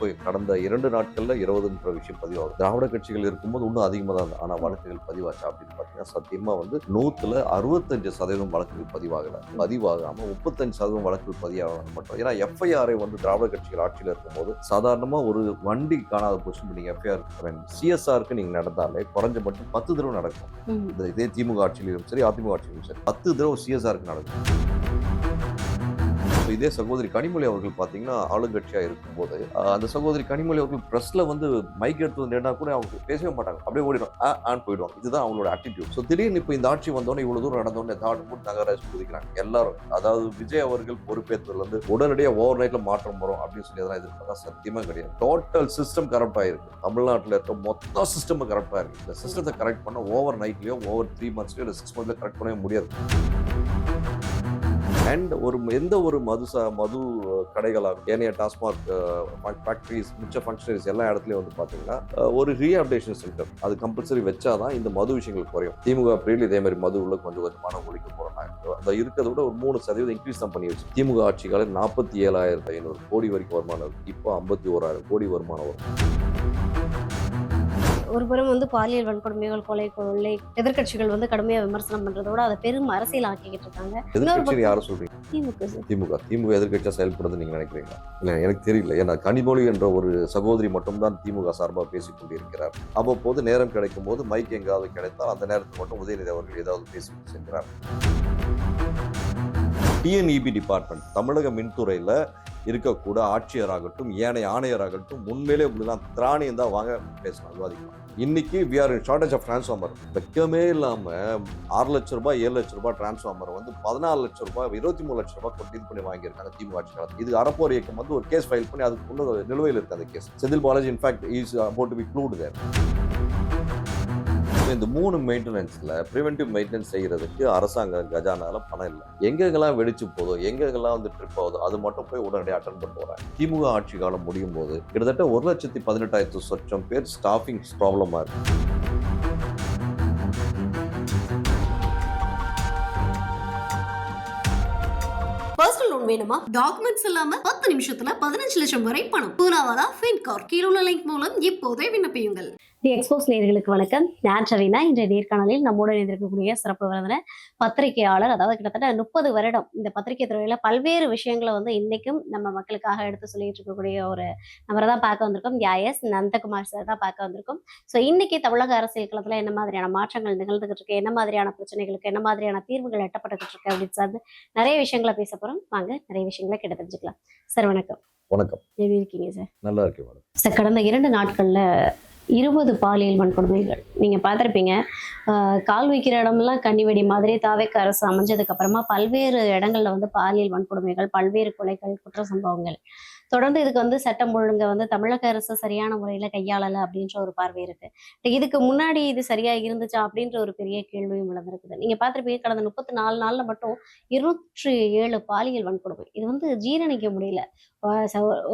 இப்போ கடந்த 2 நாட்கள்ல 20ன்ற விஷயம் பதிவாகுது. திராவிட கட்சிகள் இருக்கும்போது இன்னும் அதிகமா தான் இருந்தது. ஆனா வழக்குகள் பதிவாச்சா அப்படின்னு பார்த்தீங்கன்னா, சத்தியமா வந்து 100ல 65% வழக்குகள் பதிவாகல. பதிவாகாம 35% வழக்குகள் பதிவாக மட்டும். ஏன்னா எஃப்ஐஆரை வந்து திராவிட கட்சிகள் ஆட்சியில இருக்கும்போது, சாதாரணமா ஒரு வண்டி காணாத போச்சுன்னு நீங்க எஃப்ஐஆர் சிஎஸ்ஆருக்கு நீங்க நடந்தாலே குறைஞ்சபட்சம் 10 தடவை நடக்கும். இதே திமுக ஆட்சியிலும் சரி, அதிமுக ஆட்சியிலும் சரி 10 தடவை சிஎஸ்ஆருக்கு நடக்கும். இதே சகோதரி கனிமொழி அவர்கள் பார்த்தீங்கன்னா, ஆளுங்கட்சியா இருக்கும்போது, அந்த சகோதரி கனிமொழி அவர்கள் பிரஸ்ல வந்து மைக் எடுத்து வந்து நின்னா கூட அவங்க பேசவே மாட்டாங்க. அப்படியே ஓடிடும். ஆன்னு போயிடுவாங்க. இதுதான் அவங்களோட ஆட்டிட்யூட். ஸோ திடீர்னு இப்போ இந்த ஆட்சி வந்தோடனே இவ்வளவு தூரம் நடந்தோடனே தாடு போட்டு நகராட்சி குதிக்கிறாங்க எல்லாரும். அதாவது விஜய் அவர்கள் பொறுப்பேற்றதுல இருந்து உடனடியாக ஓவர் நைட்ல மாற்றம் வரும் அப்படின்னு சொல்லி எதனா எதிர்பார்த்தா சத்தியமா கிடையாது. டோட்டல் சிஸ்டம் கரப்ட் ஆயிருக்கு. தமிழ்நாட்டில் இருக்க மொத்த சிஸ்டம் கரப்ட் ஆயிருக்கு. இந்த சிஸ்டத்தை கரெக்ட் பண்ண ஓவர் நைட்லயோ ஓவர் 3 மந்த்ஸ்லயோ இல்லை 6 மந்த்லயோ கரெக்ட் பண்ணவே முடியாது. அண்ட் எந்த ஒரு மது கடைகளாகும் ஏனைய டாஸ்மாக் ஃபேக்டரிஸ் மிச்ச ஃபங்க்ஷனரிஸ் எல்லா இடத்துலையும் வந்து பார்த்தீங்கன்னா ஒரு ரீஹாபிலிட்டேஷன் சென்டர் அது கம்பல்சரி வச்சாதான் இந்த மது விஷயங்கள் குறையும். திமுக பிரிவில் இதே மாதிரி மது உள்ள கொஞ்சம் கொஞ்சமான ஒழிக்க போறாங்க. அந்த இருக்கிறத விட ஒரு 3% இன்க்ரீஸ் தான் பண்ணி வச்சு திமுக ஆட்சி காலம் 47,500 கோடி வரைக்கும் வருமானம் இருக்கு. இப்போ 51,000 கோடி வருமானம் வரும். ஒரு புறம் வந்து பாலியல் வன்கொடுமைகள், கொள்ளை எதிர்க்கட்சிகள் வந்து கடுமையா விமர்சனம் பண்றதோட அதை பெரும் அரசியல் ஆக்கிக்கிட்டு இருக்காங்க. இன்னொரு எதிர்க்கட்சி யாரை சொல்றீங்க? திமுக சார். திமுக எதிர்க்கட்சியா செயல்படுதுன்னு நீங்க நினைக்கிறீங்களா? இல்ல எனக்கு தெரியல. ஏன்னா கனிமொழி என்ற ஒரு சகோதரி மட்டும்தான் திமுக சார்பாக பேசிக் கொண்டிருக்கிறார். அவ்வப்போது நேரம் கிடைக்கும் போது மைக் எங்காவது கிடைத்தால் அந்த நேரத்தில் மட்டும் உதயநிதி அவர்கள் ஏதாவது பேசிட்டு செல்கிறார். டிஎன்இபி டிபார்ட்மெண்ட் தமிழக மின்துறையில இருக்கக்கூட ஆட்சியராகட்டும் ஏனைய ஆணையராகட்டும் உண்மையிலே இப்படிதான் திராணியம் தான் வாங்க பேசலாம், விவாதிக்கலாம். இன்னைக்கு we are in shortage of transformer. வெக்கமே இல்லாம 6 லட்ச ரூபாய் 7 லட்ச ரூபாய் டிரான்ஸ்ஃபார்மர் வந்து 14 லட்ச ரூபாய் 23 லட்ச ரூபாய் கொண்டு இது பண்ணி வாங்கியிருக்காங்க திமுக ஆட்சி காலத்தில். இது அறப்போர் இயக்கம் வந்து ஒரு கேஸ் ஃபைல் பண்ணி அதுக்கு முன்னே நிலுவையில் இருக்கு அந்த case. Senthil Balaji in fact is about to be glute there. இந்த 3 மெயின்டெனன்ஸ்ல பிரிவென்டிவ் மெயின்டெனன்ஸ் செய்யறதுக்கு அரசாங்க கஜானால பணம் இல்லை. எங்கெங்கெல்லாம் வெடிச்சு போதோ எங்கெங்கெல்லாம் வந்து ட்ரிப் ஆகுதோ அது மட்டும் போய் உடனடியாக அட்டன் பண்ணிட்டு வராங்க. திமுக ஆட்சி காலம் முடியும் போது கிட்டத்தட்ட 1,18,000 சொச்சம் பேர் ஸ்டாஃபிங் ப்ராப்ளமா இருக்கு. பர்சனல் லோன் வேணுமா? டாக்குமெண்ட்ஸ் இல்லாம 10 நிமிஷத்துல 15 லட்சம் வரை பணம். பூனாவாலா ஃபின்கார். கீழே உள்ள லிங்க் மூலம் இப்போதே விண்ணப்பியுங்கள். தி எக்ஸ்போஸ் நேயர்களுக்கு வணக்கம். நான் ஷவீனா. இன்றைய நேர்காணலில் நம்மோடு இணைந்திருக்கக்கூடிய சிறப்பு விருந்தினர் பத்திரிகையாளர், அதாவது கிட்டத்தட்ட 30 வருடம் இந்த பத்திரிகை துறையில பல்வேறு விஷயங்களை வந்து இன்னைக்கும் நம்ம மக்களுக்காக எடுத்து சொல்லிட்டு இருக்கக்கூடிய ஒரு நபரை தான் பார்க்க வந்திருக்கோம். எஸ் நந்தகுமார் சார் தான் பார்க்க வந்திருக்கோம். ஸோ இன்னைக்கு தமிழக அரசியல் களத்துல என்ன மாதிரியான மாற்றங்கள் நிகழ்ந்துகிட்டு இருக்கு, என்ன மாதிரியான பிரச்சனைகளுக்கு என்ன மாதிரியான தீர்வுகள் எட்டப்பட்டுகிட்டு இருக்கு அப்படின்னு சார்ந்து நிறைய விஷயங்களை பேச போறோம். வாங்க நிறைய விஷயங்களை கேட்டு தெரிஞ்சுக்கலாம். சார் வணக்கம். வணக்கம். எப்படி இருக்கீங்க சார்? நல்லா இருக்கு மேடம். சார், கடந்த 2 நாட்கள்ல 20 பாலியல் வன்கொடுமைகள் நீங்க பார்த்திருப்பீங்க. கால் வைக்கிற இடமெல்லாம் கன்னிவெடி மாதிரி தாவேக்க அரசு அமைஞ்சதுக்கு அப்புறமா பல்வேறு இடங்கள்ல வந்து பாலியல் வன்கொடுமைகள், பல்வேறு கொலைகள், குற்ற சம்பவங்கள் தொடர்ந்து இதுக்கு வந்து சட்டம் ஒழுங்க வந்து தமிழக அரசு சரியான முறையில கையாளல அப்படின்ற ஒரு பார்வை இருக்கு. இதுக்கு முன்னாடி இது சரியா இருந்துச்சா அப்படின்ற ஒரு பெரிய கேள்வியும் வளர்ந்துருக்குது. நீங்க பார்த்திருப்பீங்க, கடந்த 34 நாள்ல மட்டும் 207 பாலியல் வன்கொடுமை. இது வந்து ஜீரணிக்க முடியல.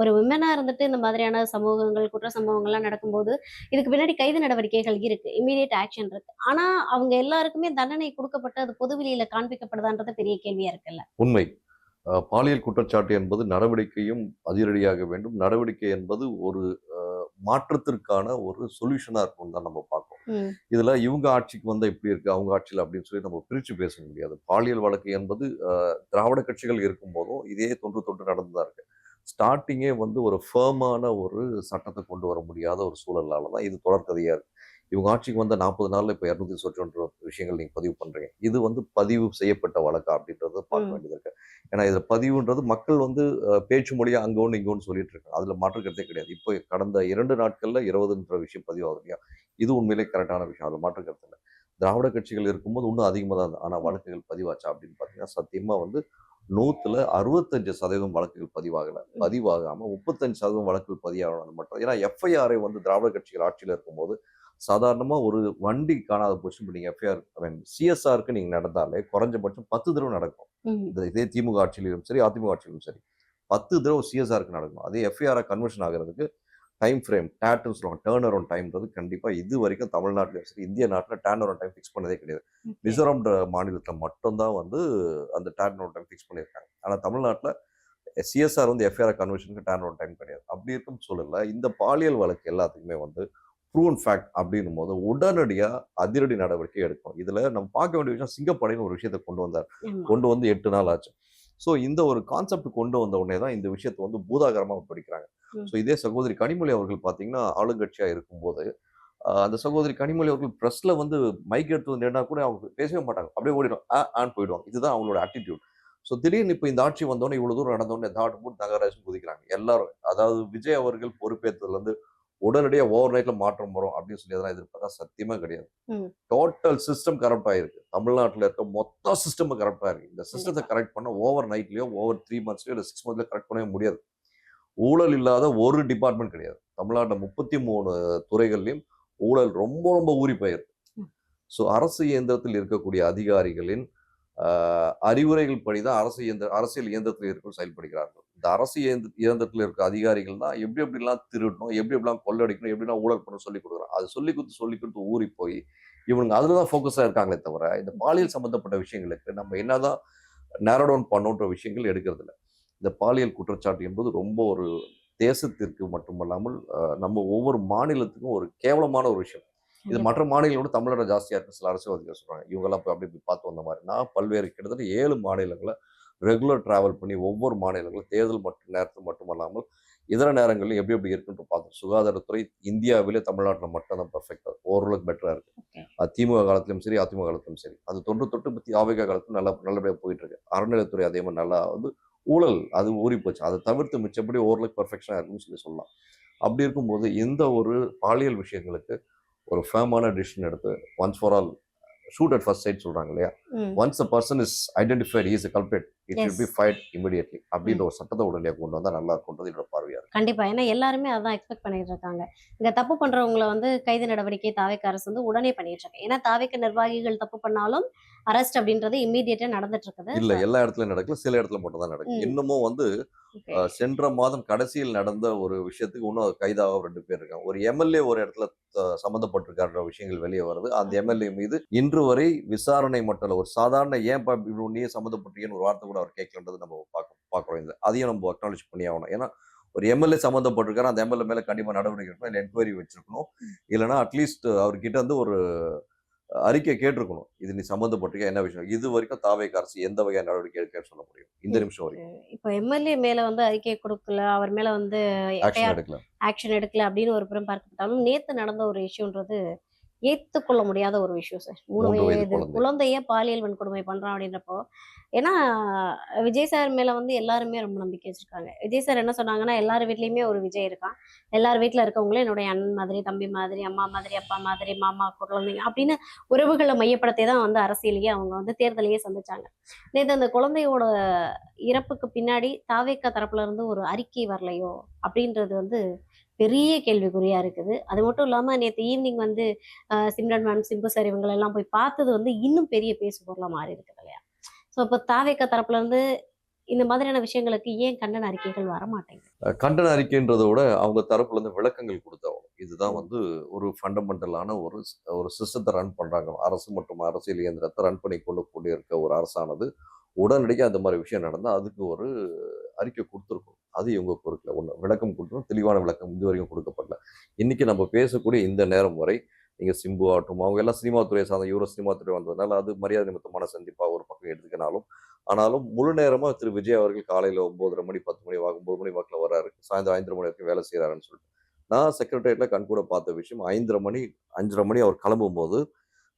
ஒரு விமனா இருந்துட்டு இந்த மாதிரியான சமூகங்கள், குற்ற சம்பவங்கள்லாம் நடக்கும்போது இதுக்கு பின்னாடி கைது நடவடிக்கைகள் இருக்கு, இமீடியட் ஆக்ஷன் இருக்கு. ஆனா அவங்க எல்லாருக்குமே தண்டனை கொடுக்கப்பட்டு அது பொதுவெளியில காண்பிக்கப்படுதான்றது பெரிய கேள்வியா இருக்குல்ல. உண்மை. பாலியல் குற்றச்சாட்டு என்பது நடவடிக்கையும் அதிரடியாக வேண்டும். நடவடிக்கை என்பது ஒரு மாற்றத்திற்கான ஒரு சொல்யூஷனா இருக்கும்னு தான் நம்ம பார்க்கணும். இதுல இவங்க ஆட்சிக்கு வந்தா இப்படி இருக்கு, அவங்க ஆட்சியில் அப்படின்னு சொல்லி நம்ம பிரிச்சு பேச முடியாது. பாலியல் வழக்கு என்பது திராவிட கட்சிகள் இருக்கும் போதும் இதே தொன்று நடந்துதான் இருக்கு. ஸ்டார்டிங்கே வந்து ஒரு ஃபேமான ஒரு சட்டத்தை கொண்டு வர முடியாத ஒரு சூழலால தான் இது தொடர்கதையா இருக்கு. இவங்க ஆட்சிக்கு வந்த 40 நாள்ல இப்போ 291 விஷயங்கள் நீங்க பதிவு பண்றீங்க. இது வந்து பதிவு செய்யப்பட்ட வழக்கா அப்படின்றத பார்க்க வேண்டியது இருக்கு. ஏன்னா இதுல பதிவுன்றது மக்கள் வந்து பேச்சு மொழியா அங்க ஒன்று இங்க ஒன்று சொல்லிட்டு இருக்காங்க. அதுல மாற்று கருத்தே கிடையாது. இப்போ கடந்த 2 நாட்கள்ல 20ன்ற விஷயம் பதிவாகுது இல்லையா? இது உண்மையிலே கரெக்டான விஷயம். அதுல மாற்று கருத்து இல்லை. திராவிட கட்சிகள் இருக்கும்போது இன்னும் அதிகமாக தான் இருந்தது. ஆனா வழக்குகள் பதிவாச்சா அப்படின்னு பார்த்தீங்கன்னா சத்தியமா வந்து 100ல 65% வழக்குகள் பதிவாகல. பதிவாகாம 35% வழக்குகள் பதிவாகணும் மட்டும். ஏன்னா எஃப்ஐஆரை வந்து திராவிட கட்சிகள் ஆட்சியில் இருக்கும்போது சாதாரணமா ஒரு வண்டி காணாத போச்சுன்னு நீங்க எஃப்ஐஆர் சிஎஸ்ஆருக்கு நீங்க நடந்தாலே குறைஞ்சபட்சம் 10 தடவை நடக்கும். இதே திமுக ஆட்சியிலும் சரி, அதிமுக ஆட்சியிலும் சரி 10 தடவை சிஎஸ்ஆருக்கு நடக்கும். அதே எஃப்ஐஆர் கன்வர்ஷன் ஆகிறதுக்கு டைம் ஃப்ரேம் டேட்னு சொல்லுவாங்க. டேர்ன் அரௌண்ட் டைம்ன்றது கண்டிப்பா இது வரைக்கும் தமிழ்நாட்டிலும் சரி, இந்திய நாட்டில் டேர்ன் அரௌண்ட் டைம் ஃபிக்ஸ் பண்ணதே கிடையாது. மிசோரம் மாநிலத்தில் மட்டும்தான் வந்து அந்த டேர்ன் அரௌண்ட் டைம் ஃபிக்ஸ் பண்ணியிருக்காங்க. ஆனால் தமிழ்நாட்டில் சிஎஸ்ஆர் வந்து எஃப்ஐஆர் கன்வர்ஷனுக்கு டர்ன் ஓவர் டைம் கிடையாது. அப்படி இருக்கும் சூழல்ல இந்த பாலியல் வழக்கு எல்லாத்துக்குமே வந்து ப்ரூவன் ஃபேக்ட் அப்படின்னும் போது உடனடியாக அதிரடி நடவடிக்கை எடுக்கும். இதில் நம்ம பார்க்க வேண்டிய விஷயம், சிங்கப்படைன்னு ஒரு விஷயத்தை கொண்டு வந்தார். கொண்டு வந்து 8 நாள் ஆச்சு. ஸோ இந்த ஒரு கான்செப்ட் கொண்டு வந்த உடனே தான் இந்த விஷயத்தை வந்து பூதாகரமாக படிக்கிறாங்க. ஸோ இதே சகோதரி கனிமொழி அவர்கள் பார்த்தீங்கன்னா ஆளுங்கட்சியாக இருக்கும்போது அந்த சகோதரி கனிமொழி அவர்கள் ப்ரெஸ்ல வந்து மைக் எடுத்து நின்னா கூட அவங்க பேசவே மாட்டாங்க. அப்படியே ஓடிடும் ஆன்னு போயிடுவாங்க. இதுதான் அவங்களோட ஆட்டிடியூட். ஸோ திடீர்னு இப்போ இந்த ஆட்சி வந்தோடனே இவ்வளோ தூரம் நடந்தோடனே தாட் போட்டு தகராஜும் குதிக்கிறாங்க எல்லாரும். அதாவது விஜய் அவர்கள் பொறுப்பேற்றதுலேருந்து உடனடியாக ஓவர் நைட்ல மாற்றம் வரும் அப்படின்னு சொல்லி அதெல்லாம் எதிர்பார்த்தா சத்தியமா கிடையாது. டோட்டல் சிஸ்டம் கரப்ட் ஆயிருக்கு. தமிழ்நாட்டில் இருக்க மொத்த சிஸ்டம் கரப்ட் ஆயிருக்கு. இந்த சிஸ்டத்தை கரெக்ட் பண்ண ஓவர் நைட்லயோ ஓவர் 3 மந்த்ஸ்லயோ இல்லை 6 மந்த்லயோ கரெக்ட் பண்ணவே முடியாது. ஊழல் இல்லாத ஒரு டிபார்ட்மெண்ட் கிடையாது. தமிழ்நாட்டில் 33 துறைகள்லையும் ஊழல் ரொம்ப ரொம்ப ஊறி போயிருக்கு. ஸோ அரசு இயந்திரத்தில் இருக்கக்கூடிய அதிகாரிகளின் அறிவுரைகள் படிதான் அரசியல் இயந்திரத்தில் இருக்கும் செயல்படுகிறார்கள். இந்த அரசு இயந்திரத்தில் இருக்க அதிகாரிகள் தான் எப்படி எப்படிலாம் திருடணும், எப்படி எப்படிலாம் கொள்ளடிக்கணும், எப்படிலாம் ஊழல் பண்ணணும் சொல்லி கொடுக்குறாங்க. அது சொல்லி கொடுத்து ஊறி போய் இவங்க அதில் தான் ஃபோக்கஸாக இருக்காங்களே தவிர இந்த பாலியல் சம்பந்தப்பட்ட விஷயங்களுக்கு நம்ம என்னதான் நேரோ டவுன் பண்ணுன்ற விஷயங்கள் எடுக்கிறது இல்லை. இந்த பாலியல் குற்றச்சாட்டு என்பது ரொம்ப ஒரு தேசத்திற்கு மட்டுமல்லாமல் நம்ம ஒவ்வொரு மாநிலத்துக்கும் ஒரு கேவலமான ஒரு விஷயம். இது மற்ற மாநிலங்களோட தமிழ்நாடு ஜாஸ்தியாக இருக்கு சில அரசியல்வாதிகள் சொல்கிறாங்க. இவங்கெல்லாம் போய் அப்படி பார்த்து வந்த மாதிரி. நான் பல்வேறு கிட்டத்தட்ட 7 மாநிலங்களை ரெகுலர் டிராவல் பண்ணி ஒவ்வொரு மாநிலங்களும் தேர்தல் நேரத்தில் மட்டுமல்லாமல் இதர நேரங்களில் எப்படி எப்படி இருக்குன்னு பார்த்து சுகாதாரத்துறை இந்தியாவிலே தமிழ்நாட்டில் மட்டும்தான் பர்ஃபெக்டாக ஓரளவுக்கு பெட்டராக இருக்குது. அது திமுக காலத்திலும் சரி அதிமுக காலத்திலும் சரி. அது தொட்டு ஆவேக காலத்தில் நல்லபடியாக போயிட்டு இருக்கு. அறநிலையத்துறை அதே மாதிரி நல்லா வந்து ஊழல் அது ஊறி போச்சு. அதை தவிர்த்து மிச்சப்படி ஓரளவுக்கு பர்ஃபெக்ஷனாக இருக்குன்னு சொல்லலாம். அப்படி இருக்கும்போது எந்த ஒரு பாலியல் விஷயங்களுக்கு ஒரு ஃபேமான டிசிஷன் எடுத்து once for all shoot at first sight சொல்றாங்க இல்லையா, once a person is identified he is a culprit it should be fight immediately அப்படின்ற ஒரு சட்டத்தை உடனடியாக கொண்டு வந்தா நல்லா இருக்கும்ன்றது என்னோட பார்வையா இருக்கு. கண்டிப்பா. ஏன்னா எல்லாருமே அதான் எக்ஸ்பெக்ட் பண்ணிட்டு இருக்காங்க. இங்க தப்பு பண்றவங்களை வந்து கைது நடவடிக்கை தாவேக்க அரசு வந்து உடனே பண்ணிட்டு இருக்கு. ஏன்னா தாவேக்க நிர்வாகிகள் தப்பு பண்ணாலும் அரெஸ்ட் அப்படின்றது இம்மீடியட்டா நடந்துட்டு இருக்குது. இல்ல எல்லா இடத்துலயும் நடக்கல, சில இடத்துல மட்டும் தான் நடக்கும். இன்னமும் வந்து சென்ற மாதம் கடைசியில் நடந்த ஒரு விஷயத்துக்கு இன்னும் கைதாக 2 பேர் இருக்காங்க. ஒரு எம்எல்ஏ ஒரு இடத்துல சம்மந்தப்பட்டிருக்காருன்ற விஷயங்கள் வெளியே வருது. அந்த எம்எல்ஏ மீது இன்று வரை விசாரணை மட்டும் இல்லை, ஒரு சாதாரண ஏன் நீயே சம்மந்தப்பட்டிருக்கேன்னு ஒரு வார்த்தை கூட அவர் கேட்கலன்றது நம்ம பார்க்குறோம். இல்லை அதையும் நம்ம அக்னாலேஜ் பண்ணி ஆகணும். ஏன்னா ஒரு எம்எல்ஏ சம்மந்தப்பட்டிருக்காரு, அந்த எம்எல்ஏ மேலே கண்டிப்பாக நடவடிக்கை எடுக்கணும், இல்லை என்கொயரி வச்சிருக்கணும், இல்லைன்னா அட்லீஸ்ட் அவர்கிட்ட வந்து ஒரு அறிக்கை கேட்டிருக்கணும். இது நீ சம்மந்தப்பட்டிருக்க என்ன விஷயம். இது வரைக்கும் தாவேக அரசு எந்த வகையான நடவடிக்கை எடுக்க சொல்ல முடியும் இந்த நிமிஷம் வரைக்கும்? இப்போ எம்எல்ஏ மேல வந்து அறிக்கை கொடுக்கல, அவர் மேல வந்து ஆக்ஷன் எடுக்கல அப்படின்னு ஒரு புறம் பார்க்கப்பட்டாலும் நேத்து நடந்த ஒரு இஷ்யூன்றது ஏற்றுக்கொள்ள முடியாத ஒரு விஷயம் சார். 3 வயது குழந்தைய பாலியல் வன்கொடுமை பண்றான் அப்படின்றப்போ, ஏன்னா விஜய் சார் மேல வந்து எல்லாருமே ரொம்ப நம்பிக்கை வச்சிருக்காங்க. விஜய் சார் என்ன சொன்னாங்கன்னா, எல்லார் வீட்லயுமே ஒரு விஜய் இருக்கான், எல்லார் வீட்டுல இருக்கவங்களும் என்னுடைய அண்ணன் மாதிரி, தம்பி மாதிரி, அம்மா மாதிரி, அப்பா மாதிரி, மாமா குழந்தைங்க அப்படின்னு உறவுகளை மையப்படுத்தி தான் வந்து அரசியலையே அவங்க வந்து தேர்தலையே சந்திச்சாங்க. நேற்று அந்த குழந்தையோட இறப்புக்கு பின்னாடி தாவேக்கா தரப்புல இருந்து ஒரு அறிக்கை வரலையோ அப்படின்றது வந்து பெரிய கேள்விக்குறியா இருக்குது. அது மட்டும் இல்லாம நேற்று ஈவினிங் வந்து சிம்ரன் மேம், சிம்பு சார் இவங்களெல்லாம் போய் பார்த்தது வந்து இன்னும் பெரிய பேசு பொருளா மாறி இருக்குது இல்லையா? ஸோ இப்போ தாவேக்கா தரப்புல இருந்து இந்த மாதிரியான விஷயங்களுக்கு ஏன் கண்டன அறிக்கைகள் வரமாட்டேங்குது? கண்டன அறிக்கைன்றதை விட அவங்க தரப்புல இருந்து விளக்கங்கள் கொடுத்தாகணும். இதுதான் வந்து ஒரு ஃபண்டமெண்டலான ஒரு சிஸ்டத்தை ரன் பண்றாங்க. அரசு மற்றும் அரசியல் இயந்திரத்தை ரன் பண்ணி கொண்டு இருக்க ஒரு அரசானது உடனடியாக அந்த மாதிரி விஷயம் நடந்தால் அதுக்கு ஒரு அறிக்கை கொடுத்துருக்கணும். அது இவங்க பொறுக்கல. ஒன்று விளக்கம் கொடுக்கணும், தெளிவான விளக்கம் இது வரைக்கும் கொடுக்கப்படல. இன்னைக்கு நம்ம பேசக்கூடிய இந்த நேரம் வரை நீங்கள் சிம்பு ஆகட்டும், அவங்க எல்லாம் சினிமா துறையை சார்ந்த, இவரும் சினிமா துறை வந்ததுனால அது மரியாதை நிமித்தமான சந்திப்பாக ஒரு பக்கம் எடுத்துக்கினாலும், ஆனாலும் முழு நேரமாக திரு விஜய் அவர்கள் காலையில் 9:30 மணி 10 மணி 9 மணி வாக்கில் வர்றாரு, சாயந்தரம் 5:30 மணி வரைக்கும் வேலை செய்கிறாருன்னு சொல்லிட்டு நான் செக்ரட்டரியேட்டில் கண்கூட பார்த்த விஷயம். 5:30 மணி அவர் கிளம்பும்போது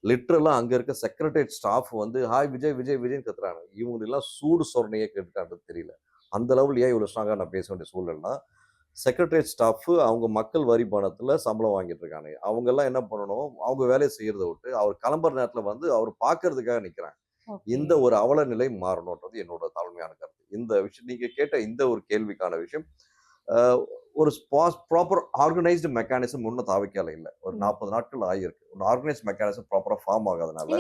லிட்ரலாக அங்கே இருக்க செக்ரட்டரியேட் ஸ்டாஃப் வந்து ஹாய் விஜய் விஜய் விஜய்ன்னு கத்துறாங்க. இவங்களெல்லாம் சூடு சொரணையே கேட்டுட்டான்றது தெரியல. அந்த லெவல் ஏன் இவ்வளோ ஸ்ட்ராங்காக நான் பேச வேண்டிய சூழல்னா, செக்ரட்டரியேட் ஸ்டாஃப் அவங்க மக்கள் வரி பணத்தில் சம்பளம் வாங்கிட்டு இருக்காங்க. அவங்கெல்லாம் என்ன பண்ணணும், அவங்க வேலையை செய்யறத விட்டு அவர் கிளம்புற நேரத்தில் வந்து அவர் பார்க்கறதுக்காக நிற்கிறாங்க. இந்த ஒரு அவல நிலை மாறணுன்றது என்னோட தாழ்மையான கருத்து. இந்த விஷயம் நீங்க கேட்ட இந்த ஒரு கேள்விக்கான விஷயம் ஒரு ப்ராப்பர் ஆர்கனைஸ்டு மெக்கானிசம் இன்னும் தாவைக்கால இல்லை. ஒரு 40 நாட்கள் ஆகியிருக்கு. ஒரு ஆர்கனைஸ்ட் மெக்கானிசம் ப்ராப்பரா ஃபார்ம் ஆகாதனால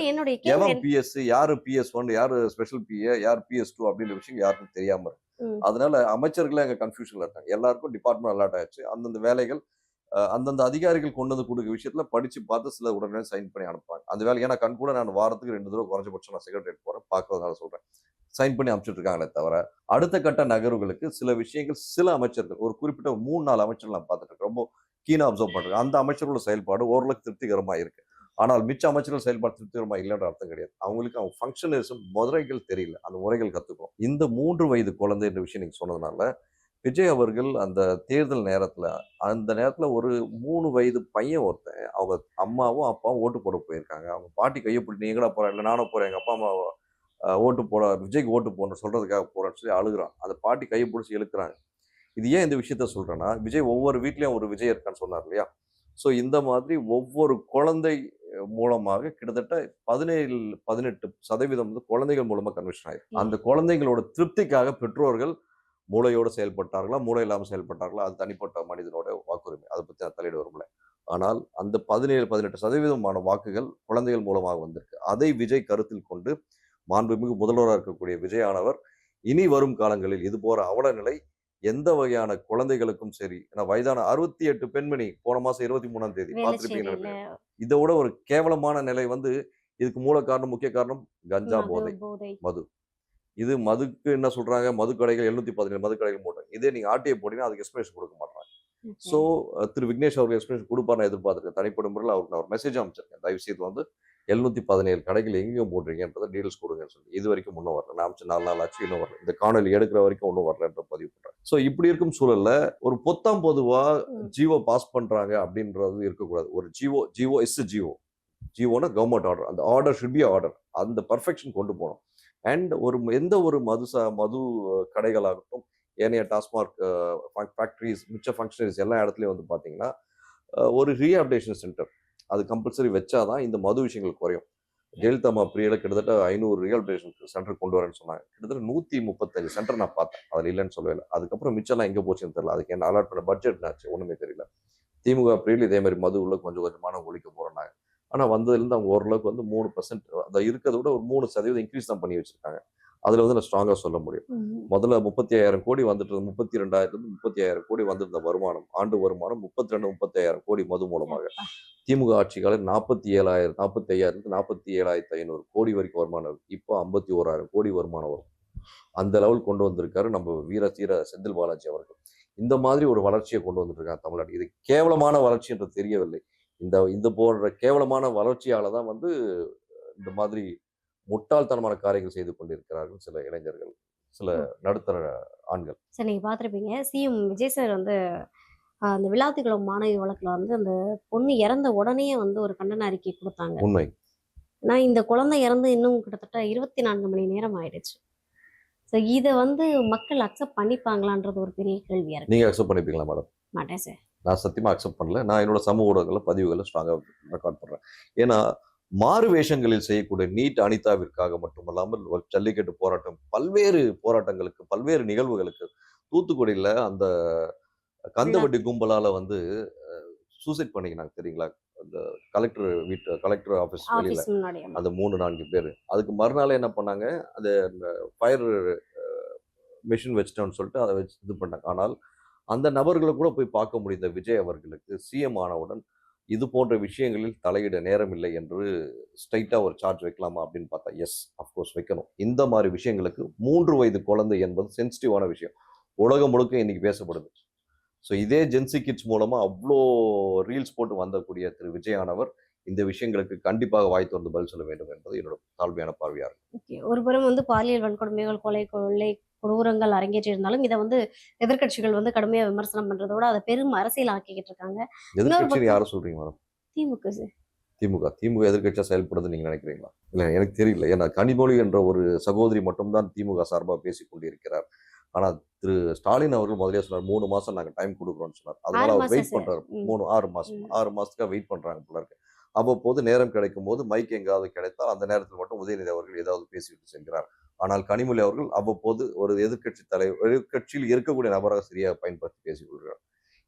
எவன் பிஎஸ், யாரு PS1, யாரு ஸ்பெஷல் பிஏ, யார் PS2 அப்படின்ற விஷயம் யாருக்கும் தெரியாம இருக்கு. அதனால அமைச்சர்களே அங்க கன்ஃபியூஷன்ல இருக்காங்க. எல்லாருக்கும் டிபார்ட்மெண்ட் அலாட் ஆயிடுச்சு. அந்தந்த வேலைகள் அந்தந்த அதிகாரிகள் கொண்டு வந்து கொடுக்க விஷயத்துல படிச்சு பார்த்து சில உடனே சைன் பண்ணி அனுப்புவாங்க. அந்த வேலை ஏன்னா கண் கூட நான் வாரத்துக்கு 2 தடவை குறைஞ்சபட்சம் நான் செக்ரட்டரியேட் போறேன், பார்க்கறதுனால சொல்றேன். சைன் பண்ணி அனுப்பிச்சிட்டு இருக்காங்களே தவிர அடுத்த கட்ட நகர்வுகளுக்கு சில விஷயங்கள் சில அமைச்சர்கள் ஒரு குறிப்பிட்ட 3-4 அமைச்சர்கள் நான் பார்த்துட்டு இருக்கேன். ரொம்ப கீனா அப்சர்வ் பண்றேன். அந்த அமைச்சர்களோட செயல்பாடு ஓரளவுக்கு திருப்திகரமா இருக்கு. ஆனால் மிச்ச அமைச்சர்கள் செயல்பாடு திருப்திகரமா இல்லைன்ற அர்த்தம் கிடையாது. அவங்களுக்கு அவங்க ஃபங்க்ஷனலிசம் முறைகள் தெரியல. அந்த முறைகள் கத்துக்கணும். இந்த 3 வயது குழந்தை என்ற விஷயம் நீங்க சொன்னதுனால விஜய் அவர்கள் அந்த தேர்தல் நேரத்துல அந்த நேரத்துல ஒரு 3 வயது பையன் ஒருத்தன் அவங்க அம்மாவும் அப்பாவும் ஓட்டு போட போயிருக்காங்க. அவங்க பாட்டி கையை பிடிச்சி நீ எங்கடா போற? இல்லை நானும் போறேன். எங்க அப்பா அம்மா ஓட்டு போட விஜய்க்கு ஓட்டு போடணும் சொல்றதுக்காக போறேன்னு சொல்லி அழுகுறான். அந்த பாட்டி கையை பிடிச்சி இழுக்கிறாங்க. இது ஏன் இந்த விஷயத்த சொல்றேன்னா, விஜய் ஒவ்வொரு வீட்லயும் ஒரு விஜய் இருக்கான்னு சொன்னார் இல்லையா? ஸோ இந்த மாதிரி ஒவ்வொரு குழந்தை மூலமாக கிட்டத்தட்ட 17, 18% வந்து குழந்தைகள் மூலமா கன்வெர்ஷன் ஆயிருக்கு. அந்த குழந்தைகளோட திருப்திக்காக பெற்றோர்கள் மூளையோடு செயல்பட்டார்களா, மூளை இல்லாமல் செயல்பட்டார்களா, அது தனிப்பட்ட மனிதனோட வாக்குரிமை. அதை பத்தி நான் தலையிட விரும்பல. ஆனால் அந்த 17, 18% வாக்குகள் குழந்தைகள் மூலமாக வந்திருக்கு. அதை விஜய் கருத்தில் கொண்டு மாண்புமிகு முதல்வராக இருக்கக்கூடிய விஜயானவர் இனி வரும் காலங்களில் இது போற அவல நிலை எந்த வகையான குழந்தைகளுக்கும் சரி, ஏன்னா வயதான 68 பெண்மணி போன மாசம் 23ஆம் தேதி பார்த்திருப்பீங்கன்னு வேளச்சேரியில நினைக்கிறேன். இதை விட ஒரு கேவலமான நிலை வந்து இதுக்கு மூல காரணம், முக்கிய காரணம் கஞ்சா போதை, போதை. மது. இது மதுக்கு என்ன சொல்றாங்க, மதுக்கடைகள் 717 மதுக்கடைகள் போட்டாங்க. இதே நீங்க ஆர்டிஐ போட்டீங்கன்னா அதுக்கு எக்ஸ்பிளேஷன் கொடுக்க மாட்டாங்க. ஸோ திரு விக்னேஷ் அவர்கள் எக்ஸ்பிளேஷன் கொடுப்பார் நான் எதிர்பார்த்திருக்கேன். தனிப்பட்ட முறையில் அவருக்கு நான் ஒரு மெசேஜ் அமைச்சிருக்கேன். தயவு செய்து வந்து 717 கடைகள் எங்கேயும் போடுறீங்கன்றதை டீடைல்ஸ் கொடுங்கன்னு சொல்லி. இது வரைக்கும் இன்னும் வரல. நான் அமைச்சு 4 நாள் ஆச்சு, இன்னும் வரல. இந்த காணொலி எடுக்கிற வரைக்கும் ஒன்றும் வரலன்ற பதிவு பண்றேன். ஸோ இப்படி இருக்கும் சூழல்ல ஒரு பொத்தாம் பொதுவா ஜியோ பாஸ் பண்றாங்க அப்படின்றது இருக்கக்கூடாது. ஒரு Jio is Jeona government order. அந்த ஆர்டர் ஷுட் பி ஆர்டர். அந்த பர்ஃபெக்ஷன் கொண்டு போகணும். அண்ட் எந்த ஒரு மது கடைகளாகட்டும், ஏனைய டாஸ்மாக் ஃபேக்டரிஸ், மிச்ச ஃபங்க்ஷனரிஸ் எல்லா இடத்துலையும் வந்து பார்த்தீங்கன்னா ஒரு ரீஹாபிலிட்டேஷன் சென்டர் அது கம்பல்சரி வச்சாதான் இந்த மது விஷயங்கள் குறையும். ஜெயலலிதா அம்மா பீரியட்ல கிட்டத்தட்ட 500 ரீஹாபிலிட்டேஷன் சென்டர் கொண்டு வரேன்னு சொன்னாங்க. கிட்டத்தட்ட 135 சென்டர் நான் பார்த்தேன். அதில் இல்லைன்னு சொல்லவே இல்லை. அதுக்கப்புறம் மிச்சம்லாம் எங்கே போச்சுன்னு தெரியல. அதுக்கு என்ன அலாட் பண்ண பட்ஜெட் ஆச்சு ஒன்றுமே தெரியல. திமுக பீரியட்ல இதே மாதிரி மது உள்ள கொஞ்சம் கொஞ்சமான ஒழிக்க போறேன்னாங்க. ஆனால் வந்ததுலேருந்து அவங்க ஓரளவுக்கு வந்து 3% அதை இருக்கிறத விட ஒரு 3% இன்க்ரீஸ் தான் பண்ணி வச்சிருக்காங்க. அதில் வந்து நான் ஸ்ட்ராங்காக சொல்ல முடியும். முதல்ல 35,000 கோடி வந்துட்டு 32,000 35,000 கோடி வந்திருந்த வருமானம், ஆண்டு வருமானம் 32-35,000 கோடி மது மூலமாக. திமுக ஆட்சி காலம் 45,000 47,500 கோடி வரைக்கும் வருமானம் இருக்கு. இப்போ 51,000 கோடி வருமானம் வரும். அந்த லெவல் கொண்டு வந்திருக்காரு நம்ம வீர தீர செந்தில் பாலாஜி அவர்கள். இந்த மாதிரி ஒரு வளர்ச்சியை கொண்டு வந்துட்டு இருக்காங்க தமிழ்நாடு. இது கேவலமான வளர்ச்சி என்று தெரியவில்லை. இந்த போன்ற கேவலமான வளர்ச்சியால தான் வந்து இந்த மாதிரி முட்டாள்தனமான காரியங்கள் செய்து கொண்டிருக்கிறார்கள் சில இளைஞர்கள், சில நடுத்தர ஆண்கள். சார் நீங்க பார்த்துருப்பீங்க, சிஎம் விஜய் சார் வந்து அந்த விளாத்திக்குளம் மாணவி வழக்குல வந்து அந்த பொண்ணு இறந்த உடனே வந்து ஒரு கண்டன அறிக்கை கொடுத்தாங்க. உண்மை. நான் இந்த குழந்தை இறந்து இன்னும் கிட்டத்தட்ட 24 மணி நேரம் ஆயிடுச்சு. ஸோ இதை வந்து மக்கள் அக்செப்ட் பண்ணிப்பாங்களான்றது ஒரு பெரிய கேள்வியா இருக்கு. நீங்க அக்செப்ட் பண்ணிப்பீங்களா மேடம்? மாட்டேன் சார். நான் சத்தியமா அக்செப்ட் பண்ணல. நான் என்னோட சமூக ஊடகங்கள்ல பதிவுகளை ஸ்ட்ராங்காக ரெக்கார்ட் பண்றேன். ஏன்னா மாறு வேஷங்களில் செய்யக்கூடிய நீட் அனிதாவிற்காக மட்டுமல்லாமல் ஒரு ஜல்லிக்கட்டு போராட்டம், பல்வேறு போராட்டங்களுக்கு, பல்வேறு நிகழ்வுகளுக்கு தூத்துக்குடியில அந்த கந்தவட்டி கும்பலால வந்து சூசைட் பண்ணிக்கினாங்க தெரியுங்களா? அந்த கலெக்டர் ஆஃபீஸ் வெளியில அந்த 3-4 பேர். அதுக்கு மறுநாள் என்ன பண்ணாங்க, அந்த ஃபயர் மிஷின் வச்சுட்டோம்னு சொல்லிட்டு அதை வச்சு இது பண்ணாங்க. ஆனால் அந்த நபர்களை கூட போய் பார்க்க முடிந்த விஜய் அவர்களுக்கு சிஎம் ஆனவுடன் இது போன்ற விஷயங்களில் தலையிட நேரம் இல்லை என்று ஸ்ட்ரைட்டா ஒரு சார்ஜ் வைக்கலாமா அப்படின்னு பார்த்தா எஸ், அஃப்கோர்ஸ் வைக்கணும். இந்த மாதிரி விஷயங்களுக்கு 3 வயது குழந்தை என்பது சென்சிட்டிவான விஷயம். உலகம் முழுக்க இன்னைக்கு பேசப்படுது. ஸோ இதே ஜென்சி கிட்ஸ் மூலமா அவ்வளோ ரீல்ஸ் போட்டு வந்தக்கூடிய திரு விஜயானவர் இந்த விஷயங்களுக்கு கண்டிப்பாக வாய் திறந்து பதில் சொல்ல வேண்டும் என்பது என்னோட தாழ்மையான பார்வையா இருக்கு. ஒரு புறம் வந்து பாலியல் வன்கொடுமைகள், கொள்ளை கொடூரங்கள் அரங்கேற்றி இருந்தாலும் இதை வந்து எதிர்கட்சிகள் வந்து கடுமையா விமர்சனம் பண்றதோட அதை பெரும் அரசியல் ஆக்கிக்கிட்டு இருக்காங்க. எதிர்கட்சி யாரும் சொல்றீங்க மேடம்? திமுக எதிர்கட்சியா செயல்படுறது நீங்க நினைக்கிறீங்களா? இல்ல எனக்கு தெரியல. ஏன்னா கனிமொழி என்ற ஒரு சகோதரி மட்டும்தான் திமுக சார்பாக பேசிக் கொண்டிருக்கிறார். ஆனா திரு ஸ்டாலின் அவர்கள் முதலே சொன்னார் 3 மாசம் நாங்க டைம் கொடுக்குறோம்னு சொன்னார். அதனால அவர் வெயிட் பண்றாரு. 6 மாசத்துக்காக வெயிட் பண்றாங்க போல இருக்கு. அவ்வப்போது நேரம் கிடைக்கும் போது மைக் எங்காவது கிடைத்தால் அந்த நேரத்தில் மட்டும் உதயநிதி அவர்கள் ஏதாவது பேசிவிட்டு செல்கிறார். ஆனால் கனிமொழி அவர்கள் அவ்வப்போது ஒரு எதிர்கட்சியில் இருக்கக்கூடிய நபராக சரியாக பயன்படுத்தி பேசிக் கொள்கிறார்.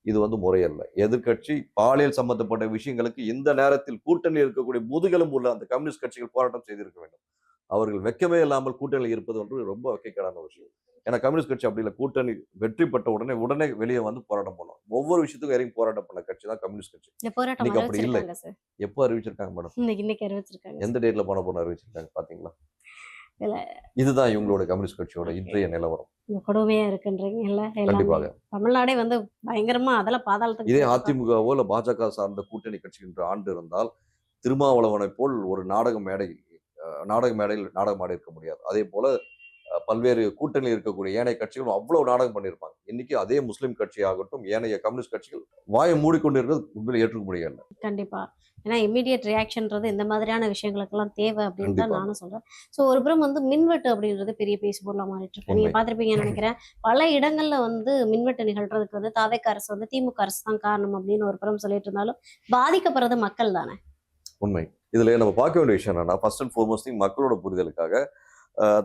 இது வந்து முறையல்ல. எதிர்கட்சி பாலியல் சம்பந்தப்பட்ட விஷயங்களுக்கு இந்த நேரத்தில் கூட்டணியில் இருக்கக்கூடிய முதுகெலும் உள்ள அந்த கம்யூனிஸ்ட் கட்சிகள் போராட்டம் செய்திருக்க வேண்டும். அவர்கள் வெட்கமே இல்லாமல் கூட்டணியில் இருப்பது ஒன்று ரொம்ப வெட்கக்கேடான விஷயம். ஏன்னா கம்யூனிஸ்ட் கட்சி அப்படி இல்லை. கூட்டணி வெற்றி பெற்ற உடனே வெளியே வந்து போராட்டம் பண்ணுவோம். ஒவ்வொரு விஷயத்துக்கும் இறங்கி போராட்டம் பண்ண கட்சி தான் கம்யூனிஸ்ட் கட்சி. இன்னைக்கு அப்படி இல்லை. எப்போ அறிவிச்சிருக்காங்க மேடம்? இன்னைக்கு அறிவிச்சிருக்காங்க. எந்த டேட்ல பண்ண போன அறிவிச்சிருக்காங்க பாத்தீங்களா? இல்ல இதுதான் இவங்களோட கம்யூனிஸ்ட் கட்சியோட இன்றைய நிலவரம். இந்த கொடுமையா இருக்குன்றீங்கல்ல எல்லாமே. கண்டிப்பாக. தமிழ்நாடே வந்து பயங்கரமா அதெல்லாம் பாதாளத்துக்கு இதே போயிட்டு தான். அதிமுகவோ இல்ல பாஜக சார்ந்த கூட்டணி கட்சி என்று ஆண்டு இருந்தால் திருமாவளவனை போல் ஒரு நாடக மேடையில் நாடகம் ஆடி இருக்க முடியாது. அதே போல பல்வேறு கூட்டணியில் இருக்கக்கூடிய ஏனைய கட்சிகளும் அவ்வளவு நாடகம் பண்ணியிருப்பாங்க. இன்னைக்கு அதே முஸ்லிம் கட்சி ஆகட்டும், ஏனைய கம்யூனிஸ்ட் கட்சிகள் வாயை மூடிக்கொண்டு இருக்கிறது உண்மையில ஏற்றுக்க முடியல. கண்டிப்பா. ஏன்னா இம்மீடியட் ரியாக்ஷன்றது இந்த மாதிரியான விஷயங்களுக்கெல்லாம் தேவை அப்படின்னு தான் கண்டிப்பா. நானும் சொல்றேன். ஸோ ஒரு புறம் வந்து மின்வெட்டு அப்படின்றது பெரிய பேசு பொருளா மாறிட்டு இருக்கு. நீங்க உண்மை. பார்த்திருப்பீங்கன்னு நினைக்கிறேன். பல இடங்கள்ல வந்து மின்வெட்டு நிகழ்றதுக்கு வந்து தாவேக அரசு வந்து திமுக அரசு தான் காரணம் அப்படின்னு ஒரு புறம் சொல்லிட்டு இருந்தாலும் பாதிக்கப்படுறது மக்கள் தானே. உண்மை. இதுல நம்ம பார்க்க வேண்டிய விஷயம் என்னன்னா, ஃபர்ஸ்ட் அண்ட் ஃபார்மோஸ்ட் மக்களோட புரிதலுக்காக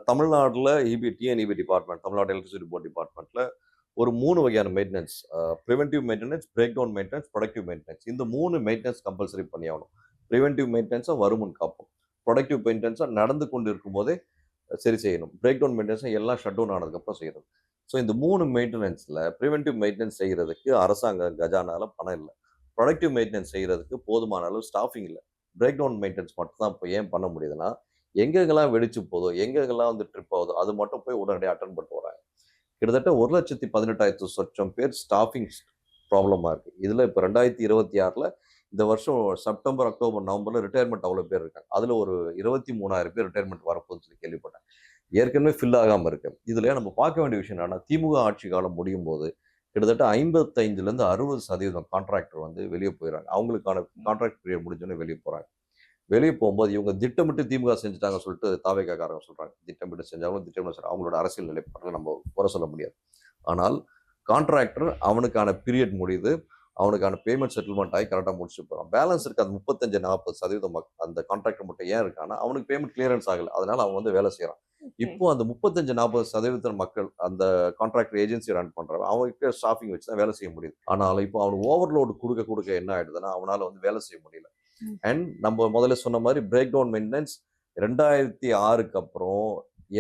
தமிழ்நாடுல TNEB department, Tamil Nadu electricity board டிபார்ட்மெண்ட்ல ஒரு 3 வகையான maintenance, preventive maintenance, breakdown maintenance, productive maintenance. இந்த 3 மெயின்டெனன்ஸ் கம்பல்சரி பண்ணி ஆகணும். பிரிவென்டிவ் மெயின்டெனன்ஸை வருமுன் காப்போம். ப்ரொடக்டிவ் மெயின்டெனன்ஸை நடந்து கொண்டு இருக்கும்போதே சரி செய்யணும். பிரேக் டவுன் மெயின்டெனன்ஸை எல்லாம் ஷட் டவுன் ஆனதுக்கப்புறம் செய்யணும். ஸோ இந்த 3 மெயின்டெனன்ஸில் ப்ரிவென்டிவ் மெயின்டெனன்ஸ் செய்கிறதுக்கு அரசாங்க கஜானால பணம் இல்லை. ப்ரொடக்டிவ் மெயின்டெனன்ஸ் செய்கிறதுக்கு போதுமான அளவு ஸ்டாஃபிங் இல்லை. பிரேக் டவுன் மெயின்டெனன்ஸ் மட்டும் தான் இப்போ ஏன் பண்ண முடியுதுன்னா, எங்கெங்கெல்லாம் வெடிச்சு போதோ, எங்கெங்கெல்லாம் வந்து ட்ரிப் ஆகுதோ அது மட்டும் போய் உடனடியாக அட்டன் பண்ணிட்டு வராங்க. கிட்டத்தட்ட 1,18,000 சொச்சம் பேர் ஸ்டாஃபிங் ப்ராப்ளமாக இருக்குது. இதில் இப்போ 2026ல் இந்த வருஷம் செப்டம்பர், அக்டோபர், நவம்பரில் ரிட்டையர்மெண்ட் அவ்வளோ பேர் இருக்காங்க. அதில் ஒரு 23,000 பேர் ரிட்டையர்மெண்ட் வரப்போகுதுன்னு சொல்லி கேள்விப்பட்டேன். ஏற்கனவே ஃபில் ஆகாமல் இருக்கு. இதில் நம்ம பார்க்க வேண்டிய விஷயம் என்னன்னா, திமுக ஆட்சி காலம் முடியும் போது கிட்டத்தட்ட 55லேருந்து 60% கான்ட்ராக்டர் வந்து வெளியே போயிடறாங்க. அவங்களுக்கான கான்ட்ராக்ட் பீரியட் முடிஞ்சோன்னே வெளியே போகிறாங்க. வெளியே போகும்போது இவங்க திட்டமிட்டு திமுக செஞ்சுட்டாங்க சொல்லிட்டு தாவேக்காரங்க சொல்றாங்க. திட்டமிட்டு செஞ்சாலும் திட்டமிட்டு அவங்களோட அரசியல் நிலைப்பாட்டில் நம்ம குறை சொல்ல முடியாது. ஆனால் கான்ட்ராக்டர் அவனுக்கான பீரியட் முடியுது, அவனுக்கான பேமெண்ட் செட்டில்மெண்ட் ஆகி கரெக்டாக முடிச்சுட்டு போகிறான். பேலன்ஸ் இருக்கு அந்த 35-40% அந்த கான்ட்ராக்டர் மட்டும் ஏன் இருக்கான்னா அவனுக்கு பேமெண்ட் கிளியரன்ஸ் ஆகலை, அதனால அவன் வந்து வேலை செய்கிறான். இப்போ அந்த 35-40% மக்கள் அந்த கான்ட்ராக்டர் ஏஜென்சி ரன் பண்றவன் அவனுக்கு ஸ்டாஃபிங் வச்சு தான் வேலை செய்ய முடியுது. ஆனால் இப்போ அவனுக்கு ஓவர்லோடு கொடுக்க என்ன ஆயிடுதுன்னா அவனால வந்து வேலை செய்ய முடியல. அண்ட் நம்ம முதல்ல சொன்ன மாதிரி பிரேக் டவுன் மெயின்டெனன்ஸ் 2006க்கு அப்புறம்